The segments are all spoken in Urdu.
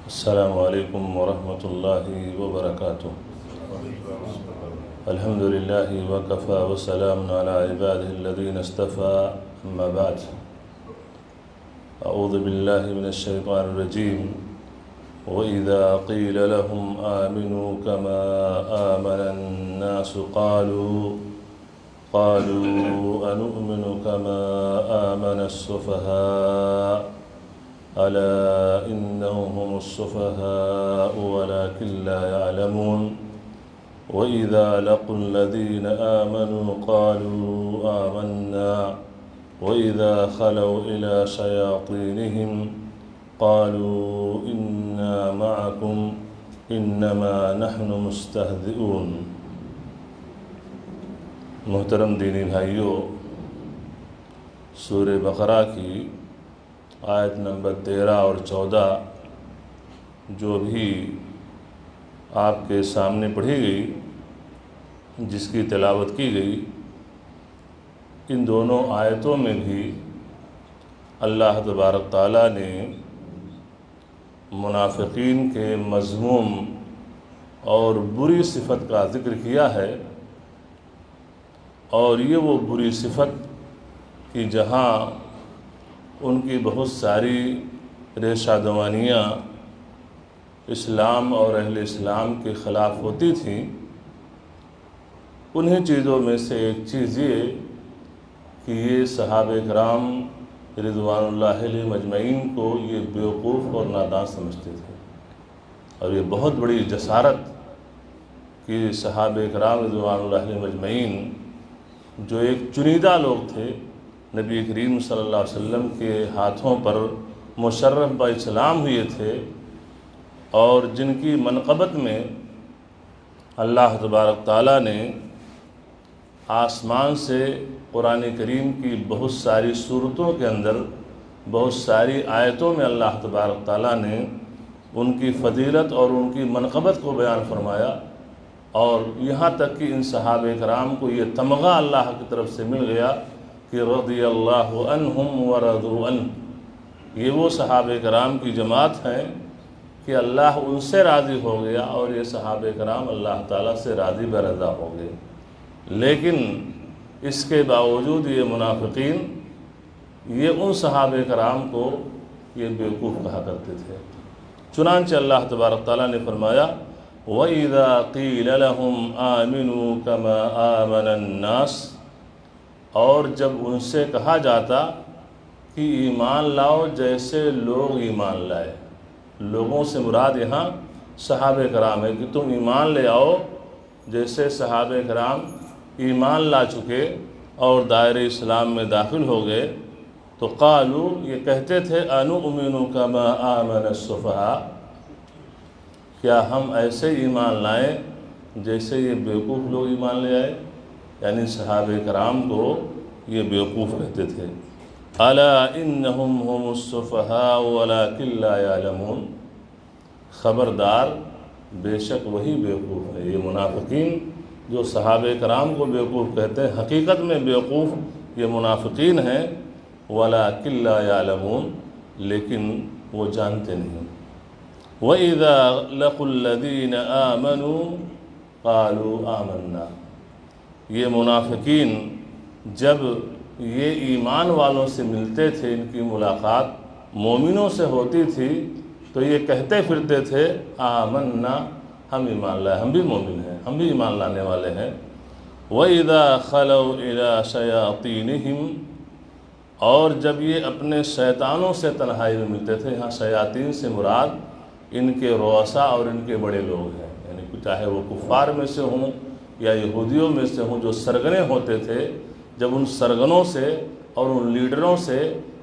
السلام علیکم ورحمۃ اللہ وبرکاتہ۔ الحمد للہ وکفى وسلام علی عبادہ الذین اصطفى، اما بعد۔ اعوذ باللہ من الشیطان الرجیم۔ وَإِذَا قِيلَ لَهُمْ آمِنُوا كَمَا آمَنَ النَّاسُ قَالُوا أَنُؤْمِنُ كَمَا آمَنَ السُّفَهَاءُ أَلَا إِنَّهُمْ هُمُ السُّفَهَاءُ وَلَكِنْ لَا يَعْلَمُونَ وَإِذَا لَقُوا الَّذِينَ آمَنُوا قَالُوا آمَنَّا وَإِذَا خَلَوْا إِلَى شَيَاطِينِهِمْ قَالُوا إِنَّا مَعَكُمْ إِنَّمَا نَحْنُ مُسْتَهْزِئُونَ۔ محترم دینی بھائیوں، سورہ بقرہ کی آیت نمبر 13 اور 14 جو بھی آپ کے سامنے پڑھی گئی، جس کی تلاوت کی گئی، ان دونوں آیتوں میں بھی اللہ تبارک تعالیٰ نے منافقین کے مذموم اور بری صفت کا ذکر کیا ہے، اور یہ وہ بری صفت کہ جہاں ان کی بہت ساری ریشہ دوانیاں اسلام اور اہل اسلام کے خلاف ہوتی تھیں، انہیں چیزوں میں سے ایک چیز یہ کہ یہ صحابہ کرام رضوان اللہ علیہ مجمعین کو یہ بیوقوف اور نادان سمجھتے تھے۔ اور یہ بہت بڑی جسارت کہ صحابہ کرام رضوان اللہ علیہ مجمعین جو ایک چنیدہ لوگ تھے، نبی کریم صلی اللہ علیہ وسلم کے ہاتھوں پر مشرف با اسلام ہوئے تھے، اور جن کی منقبت میں اللہ تبارک تعالیٰ نے آسمان سے قرآن کریم کی بہت ساری صورتوں کے اندر، بہت ساری آیتوں میں اللہ تبارک تعالیٰ نے ان کی فضیلت اور ان کی منقبت کو بیان فرمایا، اور یہاں تک کہ ان صحابہ کرام کو یہ تمغہ اللہ کی طرف سے مل گیا کہ رضی اللہ عنہم ورضوا عنہ، یہ وہ صحابہ کرام کی جماعت ہیں کہ اللہ ان سے راضی ہو گیا، اور یہ صحابہ کرام اللہ تعالیٰ سے راضی برضا ہو گئے۔ لیکن اس کے باوجود یہ منافقین یہ ان صحابہ کرام کو یہ بیوقوف کہا کرتے تھے۔ چنانچہ اللہ تبارک تعالیٰ نے فرمایا وَإِذَا قِيلَ لَهُمْ آمِنُوا كَمَا آمَنَ النَّاسُ، اور جب ان سے کہا جاتا کہ ایمان لاؤ جیسے لوگ ایمان لائے، لوگوں سے مراد یہاں صحابہ کرام ہے کہ تم ایمان لے آؤ جیسے صحابہ کرام ایمان لا چکے اور دائرہ اسلام میں داخل ہو گئے، تو قالو یہ کہتے تھے انؤمن کما آمن السفہاء، کیا ہم ایسے ایمان لائیں جیسے یہ بیوقوف لوگ ایمان لے آئے، یعنی صحابہ کرام کو یہ بیوقوف کہتے تھے۔ الا انہم هم السفہاء ولکن لا یعلمون، خبردار بے شک وہی بیوقوف ہے۔ یہ منافقین جو صحابہ کرام کو بیوقوف کہتے ہیں، حقیقت میں بیوقوف یہ منافقین ہیں، ولکن لا یعلمون، لیکن وہ جانتے نہیں۔ وَإِذَا لَقُوا الَّذِينَ آمَنُوا قَالُوا آمَنَّا، یہ منافقین جب یہ ایمان والوں سے ملتے تھے، ان کی ملاقات مومنوں سے ہوتی تھی، تو یہ کہتے پھرتے تھے آمنا، ہم ایمان لائے، ہم بھی مومن ہیں، ہم بھی ایمان لانے والے ہیں۔ وَإِذَا خَلَوْا إِلَى شَيَاطِينِهِمْ، اور جب یہ اپنے شیطانوں سے تنہائی میں ملتے تھے، یہاں شیاطین سے مراد ان کے رؤساء اور ان کے بڑے لوگ ہیں، یعنی چاہے وہ کفار میں سے ہوں یا یہودیوں میں سے ہوں جو سرگنے ہوتے تھے، جب ان سرگنوں سے اور ان لیڈروں سے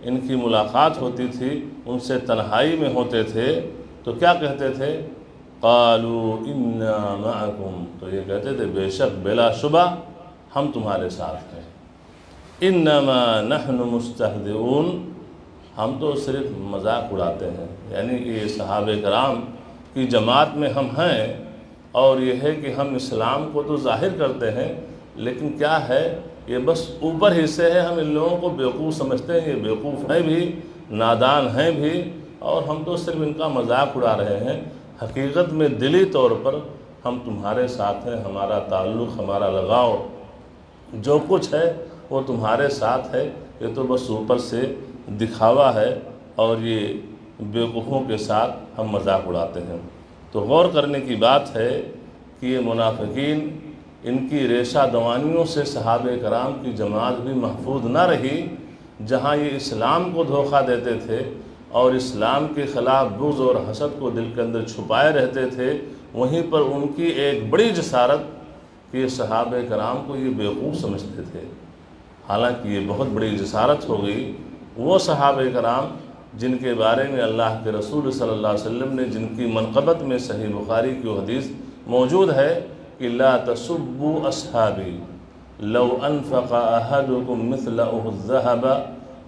ان کی ملاقات ہوتی تھی، ان سے تنہائی میں ہوتے تھے، تو کیا کہتے تھے؟ قالوا انا معکم، تو یہ کہتے تھے بے شک بلا شبہ ہم تمہارے ساتھ ہیں۔ انما نحن مستہزئون، ہم تو صرف مذاق اڑاتے ہیں، یعنی یہ صحابہ کرام کی جماعت میں ہم ہیں، اور یہ ہے کہ ہم اسلام کو تو ظاہر کرتے ہیں، لیکن کیا ہے یہ بس اوپر ہی سے ہے، ہم ان لوگوں کو بیوقوف سمجھتے ہیں، یہ بیوقوف ہیں بھی، نادان ہیں بھی، اور ہم تو صرف ان کا مذاق اڑا رہے ہیں۔ حقیقت میں دلی طور پر ہم تمہارے ساتھ ہیں، ہمارا تعلق، ہمارا لگاؤ جو کچھ ہے وہ تمہارے ساتھ ہے، یہ تو بس اوپر سے دکھاوا ہے، اور یہ بیوقوفوں کے ساتھ ہم مذاق اڑاتے ہیں۔ تو غور کرنے کی بات ہے کہ یہ منافقین، ان کی ریشہ دوانیوں سے صحابہ کرام کی جماعت بھی محفوظ نہ رہی۔ جہاں یہ اسلام کو دھوکہ دیتے تھے اور اسلام کے خلاف بغض اور حسد کو دل کے اندر چھپائے رہتے تھے، وہیں پر ان کی ایک بڑی جسارت کہ یہ صحابہ کرام کو یہ بیوقوف سمجھتے تھے۔ حالانکہ یہ بہت بڑی جسارت ہو گئی۔ وہ صحابہ کرام جن کے بارے میں اللہ کے رسول صلی اللہ علیہ وسلم نے، جن کی منقبت میں صحیح بخاری کی وہ حدیث موجود ہے کہ لا تسبوا اصحابی لو انفق احدکم مثل احد ذهب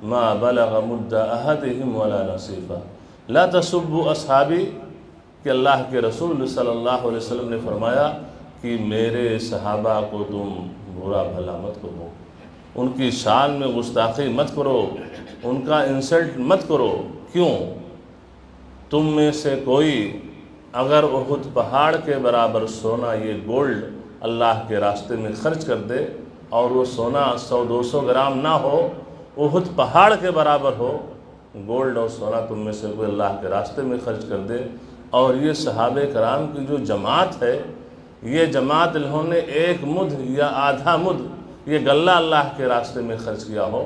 ما بلغ مد احدهم ولا نصیفا۔ لا تسبوا اصحابی کہ اللہ کے رسول صلی اللہ علیہ وسلم نے فرمایا کہ میرے صحابہ کو تم برا بھلا مت کرو، ان کی شان میں گستاخی مت کرو، ان کا انسلٹ مت کرو۔ کیوں؟ تم میں سے کوئی اگر احد پہاڑ کے برابر سونا، یہ گولڈ اللہ کے راستے میں خرچ کر دے، اور وہ سونا 100-200 گرام نہ ہو، احد پہاڑ کے برابر ہو، گولڈ اور سونا تم میں سے کوئی اللہ کے راستے میں خرچ کر دے، اور یہ صحابہ کرام کی جو جماعت ہے، یہ جماعت انہوں نے 1 مد یا آدھا مد یہ غلہ اللہ کے راستے میں خرچ کیا ہو،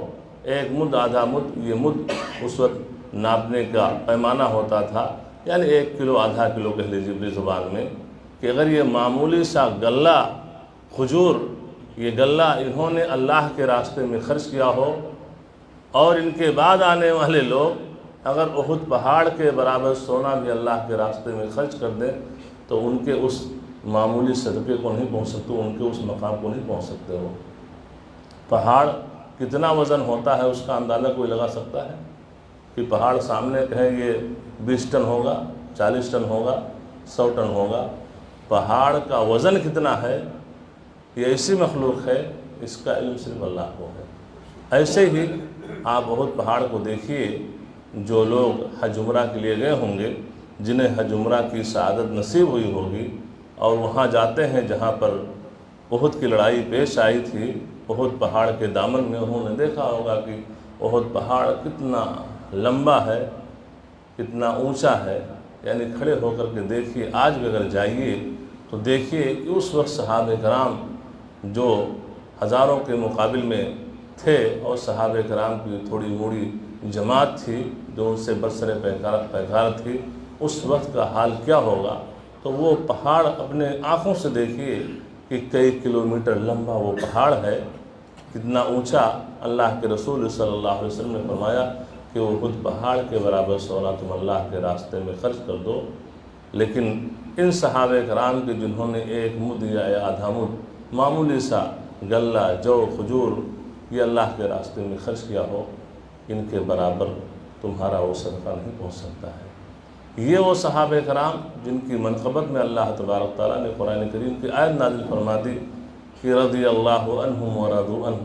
1 مد آدھا مد، یہ مد اس وقت ناپنے کا پیمانہ ہوتا تھا، یعنی 1 کلو آدھا کلو کہہ لیجیے اپنی زبان میں، کہ اگر یہ معمولی سا غلہ کھجور، یہ غلہ انہوں نے اللہ کے راستے میں خرچ کیا ہو، اور ان کے بعد آنے والے لوگ اگر احد پہاڑ کے برابر سونا بھی اللہ کے راستے میں خرچ کر دیں تو ان کے اس معمولی صدقے کو نہیں پہنچ سکتے، ان کے اس مقام کو نہیں پہنچ سکتے ہو۔ پہاڑ کتنا وزن ہوتا ہے اس کا اندازہ کوئی لگا سکتا ہے؟ کہ پہاڑ سامنے کہیں یہ 20 ٹن ہوگا، 40 ٹن ہوگا، 100 ٹن ہوگا، پہاڑ کا وزن کتنا ہے یہ ایسی مخلوق ہے، اس کا علم صرف اللہ کو ہے۔ ایسے ہی آپ احد پہاڑ کو دیکھیے، جو لوگ حج عمرہ کے لیے گئے ہوں گے، جنہیں حج عمرہ کی سعادت نصیب ہوئی ہوگی، اور وہاں جاتے ہیں جہاں پر احد کی لڑائی پیش آئی تھی، احد پہاڑ کے دامن میں انہوں نے دیکھا ہوگا کہ احد پہاڑ کتنا لمبا ہے، کتنا اونچا ہے، یعنی کھڑے ہو کر کے دیکھیے۔ آج بھی اگر جائیے تو دیکھیے کہ اس وقت صحابہ کرام جو ہزاروں کے مقابل میں تھے، اور صحابہ کرام کی تھوڑی موڑی جماعت تھی جو ان سے برسر پیکار تھی، اس وقت کا حال کیا ہوگا؟ تو وہ پہاڑ اپنے آنکھوں سے دیکھیے کہ کئی کلومیٹر لمبا وہ پہاڑ ہے، کتنا اونچا۔ اللہ کے رسول صلی اللہ علیہ وسلم نے فرمایا کہ وہ خود پہاڑ کے برابر سونا تم اللہ کے راستے میں خرچ کر دو۔ لیکن ان صحابہ کرام کے جنہوں نے 1 مد یا آدھا مد معمولی سا غلہ، جو، کھجور یہ اللہ کے راستے میں خرچ کیا ہو، ان کے برابر تمہارا وہ صدقہ نہیں پہنچ سکتا ہے۔ یہ وہ صحابہ کرام جن کی منقبت میں اللہ تبارک تعالیٰ نے قرآن کریم کی آیت نازل فرما دی کہ رضی اللہ عنہم ورضوا عنہ،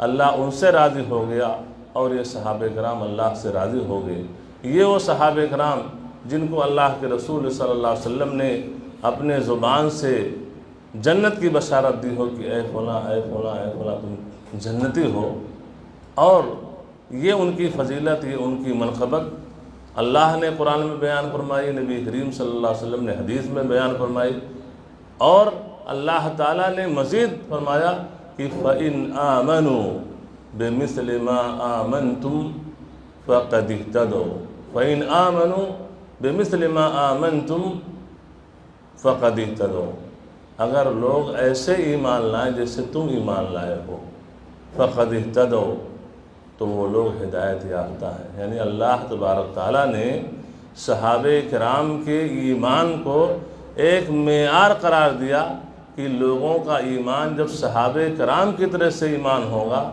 اللہ ان سے راضی ہو گیا اور یہ صحابہ کرام اللہ سے راضی ہو گئے۔ یہ وہ صحابہ کرام جن کو اللہ کے رسول صلی اللہ علیہ وسلم نے اپنے زبان سے جنت کی بشارت دی ہو کہ اے فلاں اے فلاں اے فلاں تم جنتی ہو، اور یہ ان کی فضیلت، یہ ان کی منقبت اللہ نے قرآن میں بیان فرمائی، نبی کریم صلی اللہ علیہ وسلم نے حدیث میں بیان فرمائی، اور اللہ تعالیٰ نے مزید فرمایا کہ فَإِنْ آمَنُوا بِمِثْلِ مَا آمَنْتُمْ فَقَدِ اهْتَدَوْا فَإِنْ آمَنُوا بِمِثْلِ مَا آمَنْتُمْ فَقَدِ اهْتَدَوْا، اگر لوگ ایسے ایمان لائیں جیسے تم ایمان لائے ہو، فَقَدِ اهْتَدَوْا، تو وہ لوگ ہدایت یافتہ ہیں۔ یعنی اللہ تبارک تعالیٰ نے صحابہ کرام کے ایمان کو ایک معیار قرار دیا کہ لوگوں کا ایمان جب صحابہ کرام کی طرح سے ایمان ہوگا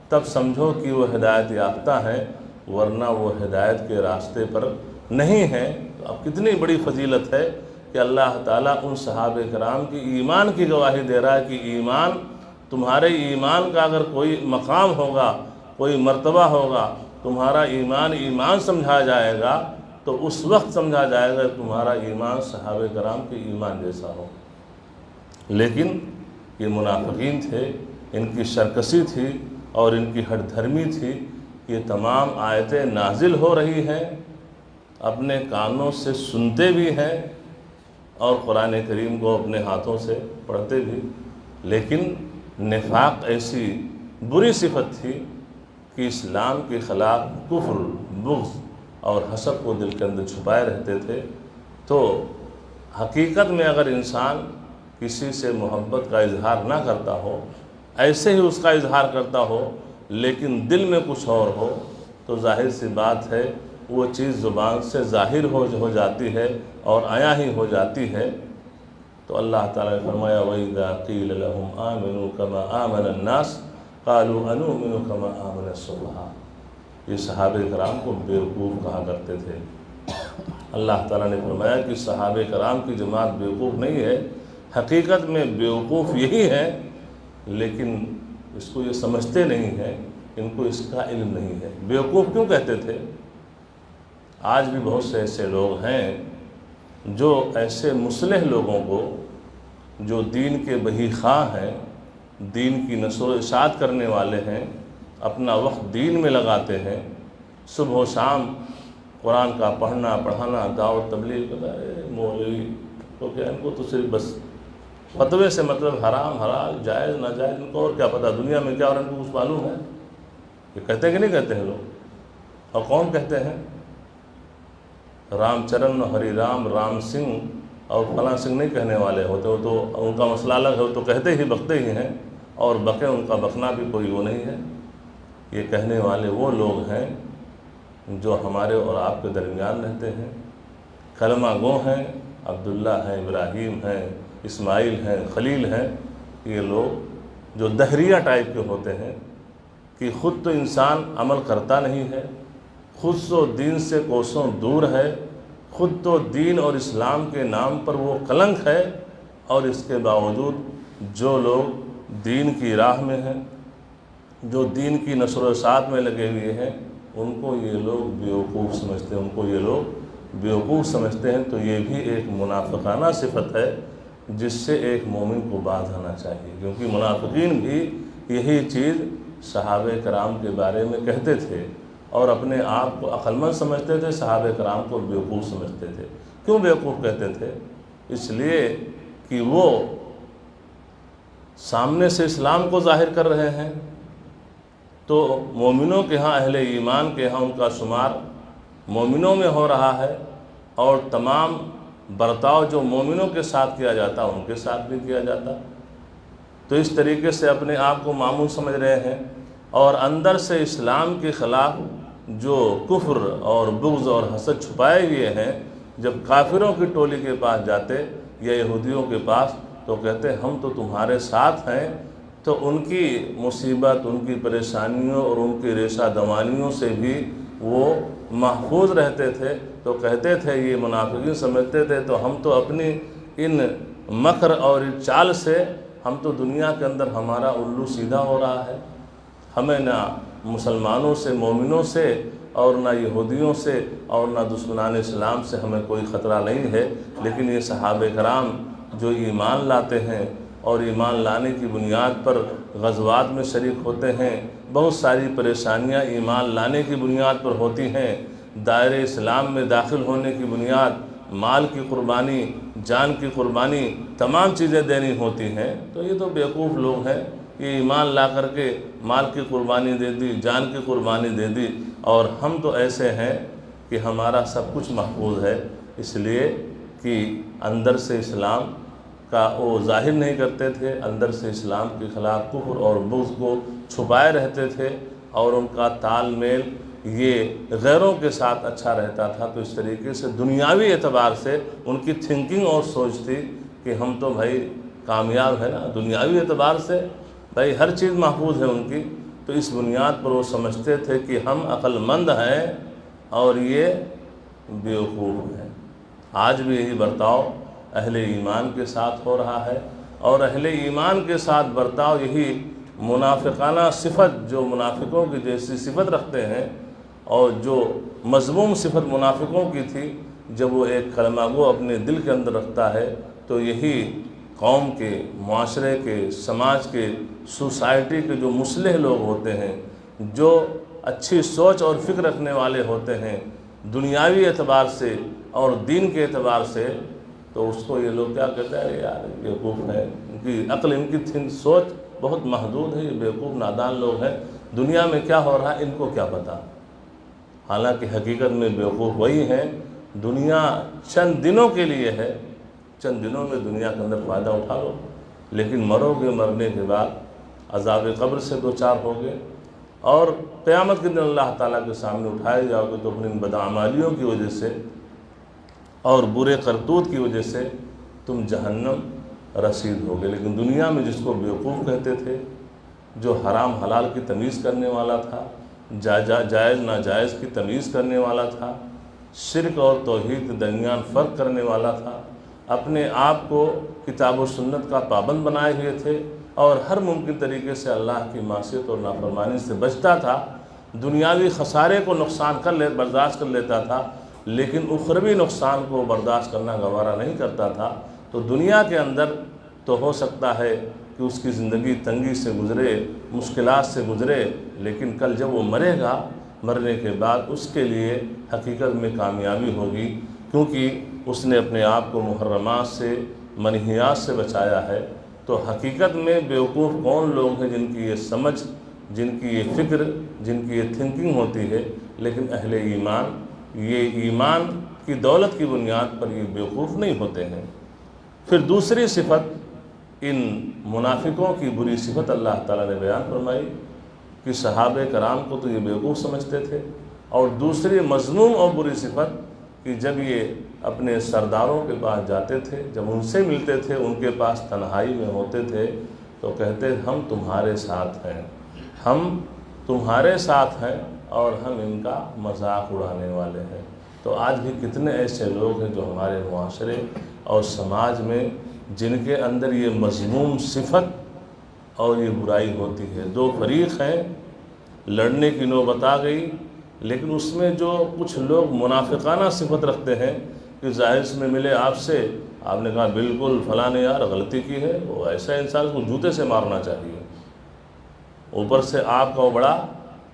تب سمجھو کہ وہ ہدایت یافتہ ہیں، ورنہ وہ ہدایت کے راستے پر نہیں ہیں۔ تو اب کتنی بڑی فضیلت ہے کہ اللہ تعالیٰ ان صحابہ کرام کی ایمان کی گواہی دے رہا ہے کہ ایمان تمہارے ایمان کا اگر کوئی مقام ہوگا، کوئی مرتبہ ہوگا، تمہارا ایمان سمجھا جائے گا تو اس وقت سمجھا جائے گا کہ تمہارا ایمان صحابہ کرام کے ایمان جیسا ہو۔ لیکن یہ منافقین تھے، ان کی شرکسی تھی اور ان کی ہٹ دھرمی تھی۔ یہ تمام آیتیں نازل ہو رہی ہیں، اپنے کانوں سے سنتے بھی ہیں اور قرآن کریم کو اپنے ہاتھوں سے پڑھتے بھی، لیکن نفاق ایسی بری صفت تھی کہ اسلام کے خلاف کفر، بغض اور حسد کو دل کے اندر چھپائے رہتے تھے۔ تو حقیقت میں اگر انسان کسی سے محبت کا اظہار نہ کرتا ہو، ایسے ہی اس کا اظہار کرتا ہو لیکن دل میں کچھ اور ہو، تو ظاہر سی بات ہے وہ چیز زبان سے ظاہر ہو جاتی ہے اور عیاں ہی ہو جاتی ہے۔ تو اللہ تعالیٰ نے فرمایا وَإِذَا قِيلَ لَهُمْ آمِنُوا كَمَا آمَنَ النَّاسُ قَالُوا أَنُؤْمِنُ كَمَا آمَنَ السُّفَهَاءُ۔ یہ صحابہ کرام کو بیوقوف کہا کرتے تھے۔ اللہ تعالیٰ نے فرمایا کہ صحابہ کرام کی جماعت بیوقوف نہیں ہے، حقیقت میں بیوقوف یہی ہے، لیکن اس کو یہ سمجھتے نہیں ہیں، ان کو اس کا علم نہیں ہے۔ بیوقوف کیوں کہتے تھے؟ آج بھی بہت سے ایسے لوگ ہیں جو ایسے مصلح لوگوں کو، جو دین کے بحی خواہ ہیں، دین کی نشر و اشاعت کرنے والے ہیں، اپنا وقت دین میں لگاتے ہیں، صبح و شام قرآن کا پڑھنا پڑھانا، دعوت تبلیغ، مولوی تو کیا، ان کو تو صرف بس فتوے سے مطلب حرام حلال جائز ناجائز، ان کو اور کیا پتہ دنیا میں کیا، اور ان کو کچھ معلوم ہے؟ یہ کہتے ہیں کہ نہیں کہتے ہیں لوگ؟ اور کون کہتے ہیں؟ رام چرن، ہری رام، رام سنگھ اور فلاں سنگھ نہیں کہنے والے ہوتے، وہ تو ان کا مسئلہ الگ ہے، وہ تو کہتے ہی بکتے ہی ہیں، اور بکے ان کا بکنا بھی کوئی وہ نہیں ہے۔ یہ کہنے والے وہ لوگ ہیں جو ہمارے اور آپ کے درمیان رہتے ہیں، کلمہ گو ہیں، عبداللہ ہیں، ابراہیم ہیں، اسماعیل ہیں، خلیل ہیں۔ یہ لوگ جو دہریہ ٹائپ کے ہوتے ہیں کہ خود تو انسان عمل کرتا نہیں ہے، خود تو دین سے کوسوں دور ہے، خود تو دین اور اسلام کے نام پر وہ کلنک ہے، اور اس کے باوجود جو لوگ دین کی راہ میں ہیں، جو دین کی نشر و اشاعت میں لگے ہوئے ہیں، ان کو یہ لوگ بیوقوف سمجھتے ہیں، ان کو یہ لوگ بیوقوف سمجھتے ہیں۔ تو یہ بھی ایک منافقانہ صفت ہے جس سے ایک مومن کو باز آنا چاہیے، کیونکہ منافقین بھی یہی چیز صحابہ کرام کے بارے میں کہتے تھے اور اپنے آپ کو عقل مند سمجھتے تھے، صحابہ کرام کو بیوقوف سمجھتے تھے۔ کیوں بیوقوف کہتے تھے؟ اس لیے کہ وہ سامنے سے اسلام کو ظاہر کر رہے ہیں، تو مومنوں کے ہاں، اہل ایمان کے ہاں ان کا شمار مومنوں میں ہو رہا ہے، اور تمام برتاؤ جو مومنوں کے ساتھ کیا جاتا ان کے ساتھ بھی کیا جاتا۔ تو اس طریقے سے اپنے آپ کو معمول سمجھ رہے ہیں، اور اندر سے اسلام کے خلاف جو کفر اور بغض اور حسد چھپائے ہوئے ہیں، جب کافروں کی ٹولی کے پاس جاتے یا یہودیوں کے پاس تو کہتے ہم تو تمہارے ساتھ ہیں، تو ان کی مصیبت، ان کی پریشانیوں اور ان کی ریشہ دوانیوں سے بھی وہ محفوظ رہتے تھے۔ تو کہتے تھے، یہ منافقین سمجھتے تھے تو ہم تو اپنی ان مکر اور چال سے، ہم تو دنیا کے اندر ہمارا الو سیدھا ہو رہا ہے، ہمیں نہ مسلمانوں سے، مومنوں سے، اور نہ یہودیوں سے، اور نہ دشمنان اسلام سے ہمیں کوئی خطرہ نہیں ہے۔ لیکن یہ صحابہ کرام جو ایمان لاتے ہیں اور ایمان لانے کی بنیاد پر غزوات میں شریک ہوتے ہیں، بہت ساری پریشانیاں ایمان لانے کی بنیاد پر ہوتی ہیں، دائرہ اسلام میں داخل ہونے کی بنیاد مال کی قربانی، جان کی قربانی، تمام چیزیں دینی ہوتی ہیں۔ تو یہ تو بیوقوف لوگ ہیں، یہ ایمان لا کر کے مال کی قربانی دے دی، جان کی قربانی دے دی، اور ہم تو ایسے ہیں کہ ہمارا سب کچھ محفوظ ہے، اس لیے کہ اندر سے اسلام کا وہ ظاہر نہیں کرتے تھے، اندر سے اسلام کے خلاف کفر اور بغض کو چھپائے رہتے تھے، اور ان کا تال میل یہ غیروں کے ساتھ اچھا رہتا تھا۔ تو اس طریقے سے دنیاوی اعتبار سے ان کی تھنکنگ اور سوچ تھی کہ ہم تو بھائی کامیاب ہے نا، دنیاوی اعتبار سے بھائی ہر چیز محفوظ ہے ان کی۔ تو اس بنیاد پر وہ سمجھتے تھے کہ ہم عقل مند ہیں اور یہ بیوقوف ہیں۔ آج بھی یہی برتاؤ اہل ایمان کے ساتھ ہو رہا ہے، اور اہل ایمان کے ساتھ برتاؤ یہی منافقانہ صفت جو منافقوں کی جیسی صفت رکھتے ہیں اور جو مذموم صفت منافقوں کی تھی، جب وہ ایک کلمہ گو اپنے دل کے اندر رکھتا ہے تو یہی قوم کے، معاشرے کے، سماج کے، سوسائٹی کے جو مصلح لوگ ہوتے ہیں، جو اچھی سوچ اور فکر رکھنے والے ہوتے ہیں دنیاوی اعتبار سے اور دین کے اعتبار سے، تو اس کو یہ لوگ کیا کہتے ہیں، یار یہ بیوقوف ہے، ان کی عقل، ان کی سوچ بہت محدود ہے، یہ بیوقوف نادان لوگ ہیں، دنیا میں کیا ہو رہا ہے ان کو کیا پتہ۔ حالانکہ حقیقت میں بیوقوف وہی ہیں، دنیا چند دنوں کے لیے ہے، چند دنوں میں دنیا کے اندر فائدہ اٹھا لو، لیکن مرو گے، مرنے کے بعد عذاب قبر سے دوچار ہوگے اور قیامت کے دن اللہ تعالیٰ کے سامنے اٹھائے جاؤ گے تو اپنی بدعمالیوں کی وجہ سے اور برے کرتوت کی وجہ سے تم جہنم رسید ہوگے۔ لیکن دنیا میں جس کو بیوقوف کہتے تھے، جو حرام حلال کی تمیز کرنے والا تھا، جائز ناجائز کی تمیز کرنے والا تھا، شرک اور توحید کے درمیان فرق کرنے والا تھا، اپنے آپ کو کتاب و سنت کا پابند بنائے ہوئے تھے اور ہر ممکن طریقے سے اللہ کی معصیت اور نافرمانی سے بچتا تھا، دنیاوی خسارے کو نقصان برداشت کر لیتا تھا، لیکن اخروی نقصان کو برداشت کرنا گوارا نہیں کرتا تھا، تو دنیا کے اندر تو ہو سکتا ہے کہ اس کی زندگی تنگی سے گزرے، مشکلات سے گزرے، لیکن کل جب وہ مرے گا، مرنے کے بعد اس کے لیے حقیقت میں کامیابی ہوگی، کیونکہ اس نے اپنے آپ کو محرمات سے، منہیات سے بچایا ہے۔ تو حقیقت میں بیوقوف کون لوگ ہیں جن کی یہ سمجھ، جن کی یہ فکر، جن کی یہ تھنکنگ ہوتی ہے، لیکن اہل ایمان یہ ایمان کی دولت کی بنیاد پر یہ بیوقوف نہیں ہوتے ہیں۔ پھر دوسری صفت ان منافقوں کی بری صفت اللہ تعالیٰ نے بیان فرمائی کہ صحابہ کرام کو تو یہ بیوقوف سمجھتے تھے، اور دوسری مذموم اور بری صفت کہ جب یہ اپنے سرداروں کے پاس جاتے تھے، جب ان سے ملتے تھے، ان کے پاس تنہائی میں ہوتے تھے تو کہتے ہم تمہارے ساتھ ہیں، ہم تمہارے ساتھ ہیں اور ہم ان کا مذاق اڑانے والے ہیں۔ تو آج بھی کتنے ایسے لوگ ہیں جو ہمارے معاشرے اور سماج میں جن کے اندر یہ مذموم صفت اور یہ برائی ہوتی ہے۔ دو فریق ہیں، لڑنے کی نوبت آ گئی، لیکن اس میں جو کچھ لوگ منافقانہ صفت رکھتے ہیں کہ ظاہر میں ملے آپ سے، آپ نے کہا بالکل فلاں نے یار غلطی کی ہے، وہ ایسا انسان کو جوتے سے مارنا چاہیے، اوپر سے آپ کا وہ بڑا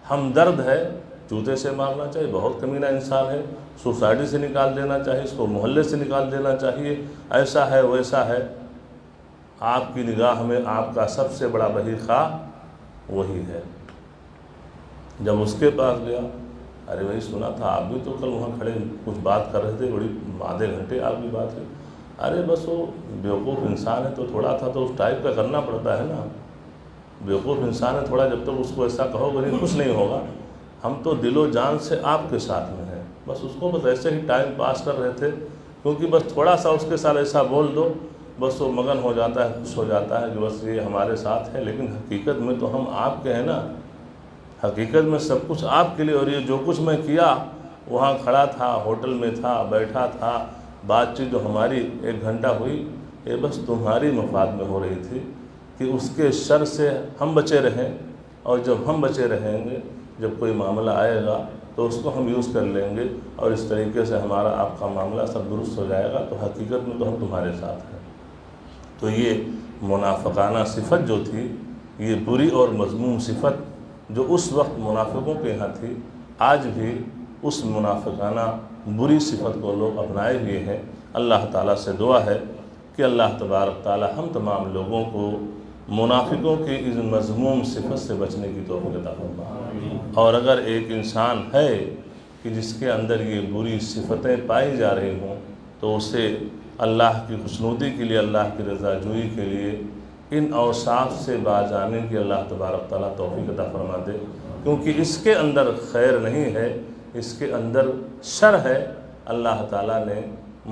ہمدرد ہے، جوتے سے مارنا چاہیے، بہت کمینہ انسان ہے، سوسائٹی سے نکال دینا چاہیے، اس کو محلے سے نکال دینا چاہیے، ایسا ہے ویسا ہے۔ آپ کی نگاہ میں آپ کا سب سے بڑا بحی خواہ وہی ہے۔ جب اس کے پاس گیا، ارے بھائی سنا تھا آپ بھی تو کل وہاں کھڑے کچھ بات کر رہے تھے، بڑی آدھے گھنٹے آپ کی بات ہے، ارے بس وہ بیوقوف انسان ہے تو تھوڑا تھا تو اس ٹائپ کا کرنا پڑتا ہے نا، بیوقوف انسان ہے، تھوڑا جب تک اس کو ایسا کہو گے نہیں خوش نہیں ہوگا، ہم تو دل و جان سے آپ کے ساتھ میں ہیں، بس اس کو بس ایسے ہی ٹائم پاس کر رہے تھے، کیونکہ بس تھوڑا سا اس کے ساتھ ایسا بول دو بس وہ مگن ہو جاتا ہے، خوش ہو جاتا ہے کہ بس یہ ہمارے ساتھ ہے، لیکن حقیقت میں تو ہم آپ کے ہیں نا، حقیقت میں سب کچھ آپ کے لیے، اور یہ جو کچھ میں کیا وہاں کھڑا تھا، ہوٹل میں تھا، بیٹھا تھا، بات چیت جو ہماری 1 گھنٹہ ہوئی یہ بس تمہاری مفاد میں ہو رہی تھی کہ اس کے شر سے ہم بچے رہیں، اور جب ہم بچے رہیں گے، جب کوئی معاملہ آئے گا تو اس کو ہم یوز کر لیں گے اور اس طریقے سے ہمارا آپ کا معاملہ سب درست ہو جائے گا، تو حقیقت میں تو ہم تمہارے ساتھ ہیں۔ تو یہ منافقانہ صفت جو تھی، یہ بری اور مذموم صفت جو اس وقت منافقوں کے یہاں تھی، آج بھی اس منافقانہ بری صفت کو لوگ اپنائے ہوئے ہیں۔ اللہ تعالیٰ سے دعا ہے کہ اللہ تبارک تعالیٰ ہم تمام لوگوں کو منافقوں کی اس مذموم صفت سے بچنے کی توفیق عطا فرمائے، اور اگر ایک انسان ہے کہ جس کے اندر یہ بری صفتیں پائی جا رہی ہوں تو اسے اللہ کی خوشنودی کے لیے، اللہ کی رضا جوئی کے لیے ان اوصاف سے باز آنے کی اللہ تبارک تعالیٰ توفیق عطا فرما دے، کیونکہ اس کے اندر خیر نہیں ہے، اس کے اندر شر ہے۔ اللہ تعالیٰ نے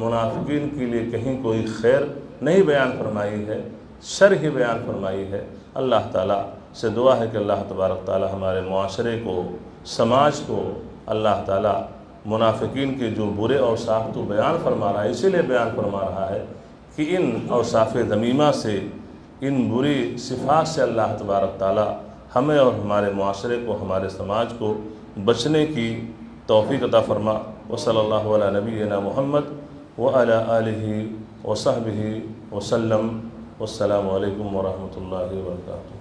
منافقین کے لیے کہیں کوئی خیر نہیں بیان فرمائی ہے، شر ہی بیان فرمائی ہے۔ اللہ تعالیٰ سے دعا ہے کہ اللہ تبارک تعالیٰ ہمارے معاشرے کو، سماج کو، اللہ تعالیٰ منافقین کے جو برے اوصاف تو بیان فرما رہا ہے، اسی لیے بیان فرما رہا ہے کہ ان اوصاف ذمیمہ سے ان بری صفات سے اللہ تبارک تعالی ہمیں اور ہمارے معاشرے کو، ہمارے سماج کو بچنے کی توفیق عطا فرما۔ وصلی اللہ علی نبینا محمد وعلی آلہ وصحبہ وسلم۔ والسلام علیکم ورحمۃ اللہ وبرکاتہ۔